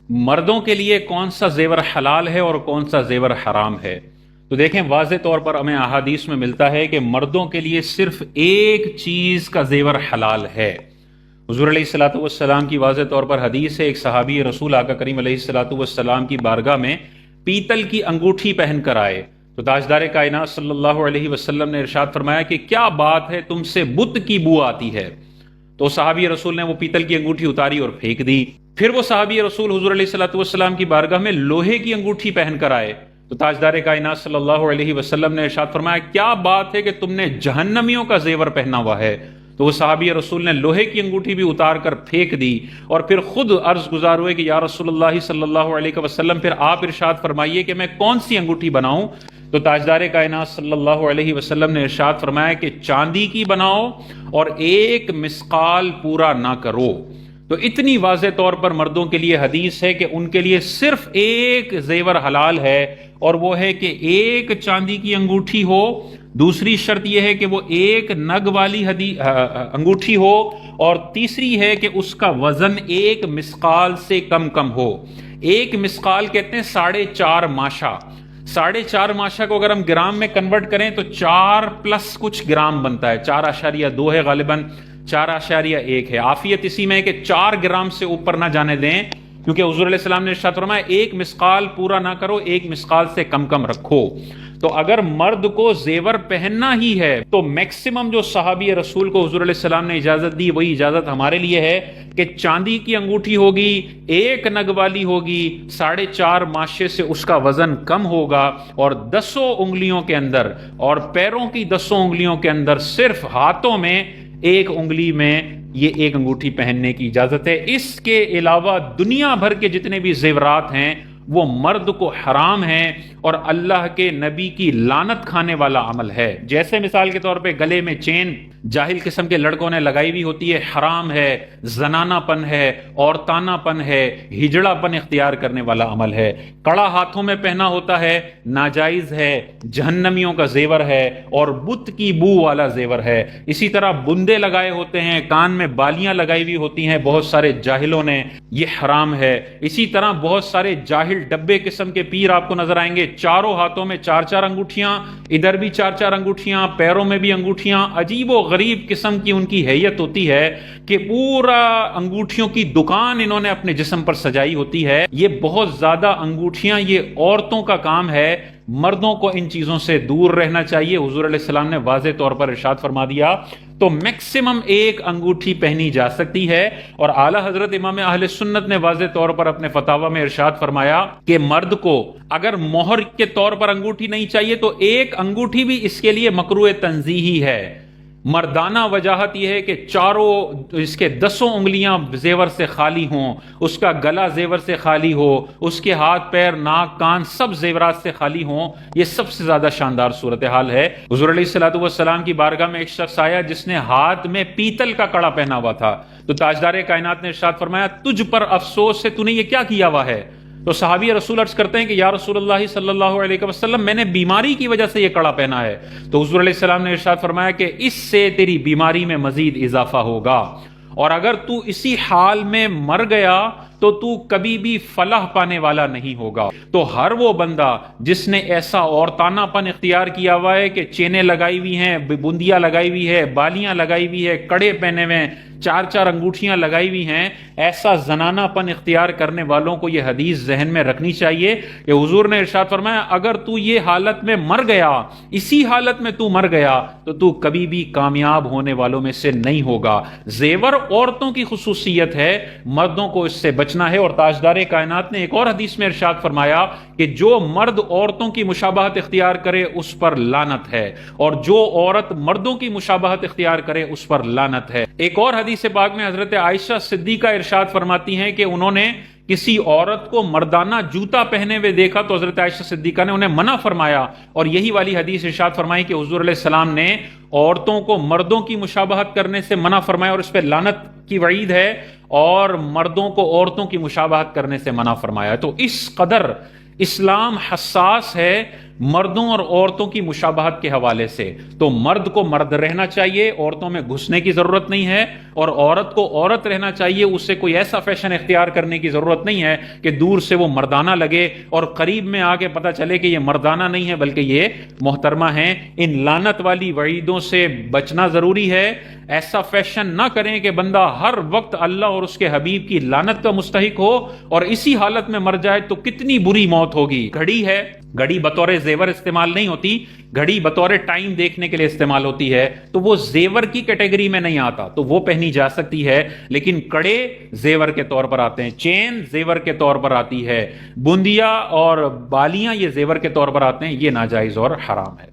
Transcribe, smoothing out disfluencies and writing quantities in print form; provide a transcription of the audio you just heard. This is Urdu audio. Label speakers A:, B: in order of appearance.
A: مردوں کے لیے کون سا زیور حلال ہے اور کون سا زیور حرام ہے؟ تو دیکھیں، واضح طور پر ہمیں احادیث میں ملتا ہے کہ مردوں کے لیے صرف ایک چیز کا زیور حلال ہے۔ حضور علیہ الصلوۃ والسلام کی واضح طور پر حدیث ہے، ایک صحابی رسول آقا کریم علیہ الصلوۃ والسلام کی بارگاہ میں پیتل کی انگوٹھی پہن کر آئے تو تاجدار کائنات صلی اللہ علیہ وسلم نے ارشاد فرمایا کہ کیا بات ہے، تم سے بت کی بو آتی ہے۔ تو صحابی رسول نے وہ پیتل کی انگوٹھی اتاری اور پھینک دی۔ پھر وہ صحابی رسول حضور علیہ الصلوۃ والسلام کی بارگاہ میں لوہے کی انگوٹھی پہن کر آئے تو تاجدار کائنات صلی اللہ علیہ وسلم نے ارشاد فرمایا کیا بات ہے کہ تم نے جہنمیوں کا زیور پہنا ہوا ہے۔ تو وہ صحابی رسول نے لوہے کی انگوٹھی بھی اتار کر پھینک دی اور پھر خود عرض گزار ہوئے کہ یا رسول اللہ صلی اللہ علیہ وسلم، پھر آپ ارشاد فرمائیے کہ میں کون سی انگوٹھی بناؤں؟ تو تاجدار کائنات صلی اللہ علیہ وسلم نے ارشاد فرمایا کہ چاندی کی بناؤ اور ایک مسقال پورا نہ کرو۔ تو اتنی واضح طور پر مردوں کے لیے حدیث ہے کہ ان کے لیے صرف ایک زیور حلال ہے، اور وہ ہے کہ ایک چاندی کی انگوٹھی ہو۔ دوسری شرط یہ ہے کہ وہ ایک نگ والی انگوٹھی ہو، اور تیسری ہے کہ اس کا وزن ایک مسقال سے کم کم ہو۔ ایک مسقال کہتے ہیں 4.5 ماشا۔ 4.5 ماشا کو اگر ہم گرام میں کنورٹ کریں تو 4 پلس کچھ گرام بنتا ہے، 4.2 ہے، غالباً 4.1 ہے۔ عافیت اسی میں ہے کہ 4 گرام سے اوپر نہ جانے دیں، کیونکہ حضور علیہ السلام نے ارشاد فرمایا ایک مسقال پورا نہ کرو، ایک مسقال سے کم کم رکھو۔ تو اگر مرد کو زیور پہننا ہی ہے تو میکسیمم جو صحابی رسول کو حضور علیہ السلام نے اجازت دی وہی اجازت ہمارے لیے ہے کہ چاندی کی انگوٹھی ہوگی، ایک نگ والی ہوگی، 4.5 ماشے سے اس کا وزن کم ہوگا، اور 10 انگلیوں کے اندر اور پیروں کی 10 انگلیوں کے اندر صرف ہاتھوں میں ایک انگلی میں یہ ایک انگوٹھی پہننے کی اجازت ہے۔ اس کے علاوہ دنیا بھر کے جتنے بھی زیورات ہیں وہ مرد کو حرام ہیں اور اللہ کے نبی کی لعنت کھانے والا عمل ہے۔ جیسے مثال کے طور پہ گلے میں چین جاہل قسم کے لڑکوں نے لگائی ہوئی ہوتی ہے، حرام ہے، زنانہ پن ہے، عورتانہ پن ہے، ہجڑا پن اختیار کرنے والا عمل ہے۔ کڑا ہاتھوں میں پہنا ہوتا ہے، ناجائز ہے، جہنمیوں کا زیور ہے اور بت کی بو والا زیور ہے۔ اسی طرح بندے لگائے ہوتے ہیں، کان میں بالیاں لگائی ہوئی ہوتی ہیں بہت سارے جاہلوں نے، یہ حرام ہے۔ اسی طرح بہت سارے جاہل ڈبے قسم کے پیر آپ کو نظر آئیں گے، چاروں ہاتھوں میں 4 انگوٹھیاں، ادھر بھی 4 انگوٹھیاں، پیروں میں بھی انگوٹھیاں، عجیب و غریب قسم کی ان کی حیت ہوتی ہے کہ پورا انگوٹھیوں کی دکان انہوں نے اپنے جسم پر سجائی ہوتی ہے۔ یہ بہت زیادہ انگوٹھیاں یہ عورتوں کا کام ہے، مردوں کو ان چیزوں سے دور رہنا چاہیے۔ حضور علیہ السلام نے واضح طور پر ارشاد فرما دیا تو میکسیمم ایک انگوٹھی پہنی جا سکتی ہے، اور اعلی حضرت امام اہل سنت نے واضح طور پر اپنے فتاوی میں ارشاد فرمایا کہ مرد کو اگر مہر کے طور پر انگوٹھی نہیں چاہیے تو ایک انگوٹھی بھی اس کے لیے مکروہ تنزیہی ہے۔ مردانہ وجاہت یہ ہے کہ چاروں اس کے 10 انگلیاں زیور سے خالی ہوں، اس کا گلا زیور سے خالی ہو، اس کے ہاتھ پیر ناک کان سب زیورات سے خالی ہوں، یہ سب سے زیادہ شاندار صورتحال ہے۔ حضور علیہ الصلوۃ والسلام کی بارگاہ میں ایک شخص آیا جس نے ہاتھ میں پیتل کا کڑا پہنا ہوا تھا، تو تاجدار کائنات نے ارشاد فرمایا تجھ پر افسوس ہے، تو نے یہ کیا کیا ہوا ہے؟ تو صحابی رسول عرض کرتے ہیں کہ یا رسول اللہ صلی اللہ علیہ وسلم، میں نے بیماری کی وجہ سے یہ کڑا پہنا ہے۔ تو حضور علیہ السلام نے ارشاد فرمایا کہ اس سے تیری بیماری میں مزید اضافہ ہوگا، اور اگر تو اسی حال میں مر گیا تو کبھی بھی فلاح پانے والا نہیں ہوگا۔ تو ہر وہ بندہ جس نے ایسا عورتانہ پن اختیار کیا ہوا ہے کہ چینیں لگائی ہوئی ہیں، بندیاں لگائی ہوئی ہے، بالیاں لگائی ہوئی ہے، کڑے پہنے ہوئے ہیں، 4 انگوٹھیاں لگائی ہوئی ہیں، ایسا زنانہ پن اختیار کرنے والوں کو یہ حدیث ذہن میں رکھنی چاہیے کہ حضور نے ارشاد فرمایا اگر تو یہ حالت میں مر گیا، اسی حالت میں تو مر گیا تو کبھی بھی کامیاب ہونے والوں میں سے نہیں ہوگا۔ زیور عورتوں کی خصوصیت ہے، مردوں کو اس سے بچنا ہے۔ اور تاجدار کائنات نے ایک اور حدیث میں ارشاد فرمایا کہ جو مرد عورتوں کی مشابہت اختیار کرے اس پر لعنت ہے، اور جو عورت مردوں کی مشابہت اختیار کرے اس پر لعنت ہے۔ ایک اور حدیث پاک میں حضرت عائشہ صدیقہ ارشاد فرماتی ہیں کہ انہوں نے کسی عورت کو مردانہ جوتا پہنے ہوئے دیکھا تو حضرت عائشہ صدیقہ نے انہیں منع فرمایا، اور یہی والی حدیث ارشاد فرمائی کہ حضور علیہ السلام نے عورتوں کو مردوں کی مشابہت کرنے سے منع فرمایا اور اس پہ لعنت کی وعید ہے، اور مردوں کو عورتوں کی مشابہت کرنے سے منع فرمایا۔ تو اس قدر اسلام حساس ہے مردوں اور عورتوں کی مشابہت کے حوالے سے، تو مرد کو مرد رہنا چاہیے، عورتوں میں گھسنے کی ضرورت نہیں ہے، اور عورت کو عورت رہنا چاہیے، اسے کوئی ایسا فیشن اختیار کرنے کی ضرورت نہیں ہے کہ دور سے وہ مردانہ لگے اور قریب میں آ کے پتہ چلے کہ یہ مردانہ نہیں ہے بلکہ یہ محترمہ ہیں۔ ان لعنت والی وعیدوں سے بچنا ضروری ہے۔ ایسا فیشن نہ کریں کہ بندہ ہر وقت اللہ اور اس کے حبیب کی لعنت کا مستحق ہو اور اسی حالت میں مر جائے تو کتنی بری موت ہوگی۔ گھڑی ہے، گھڑی بطور زیور استعمال نہیں ہوتی، گھڑی بطور ٹائم دیکھنے کے لیے استعمال ہوتی ہے، تو وہ زیور کی کیٹیگری میں نہیں آتا، تو وہ پہنی جا سکتی ہے، لیکن کڑے زیور کے طور پر آتے ہیں، چین زیور کے طور پر آتی ہے، بندیا اور بالیاں یہ زیور کے طور پر آتے ہیں، یہ ناجائز اور حرام ہے۔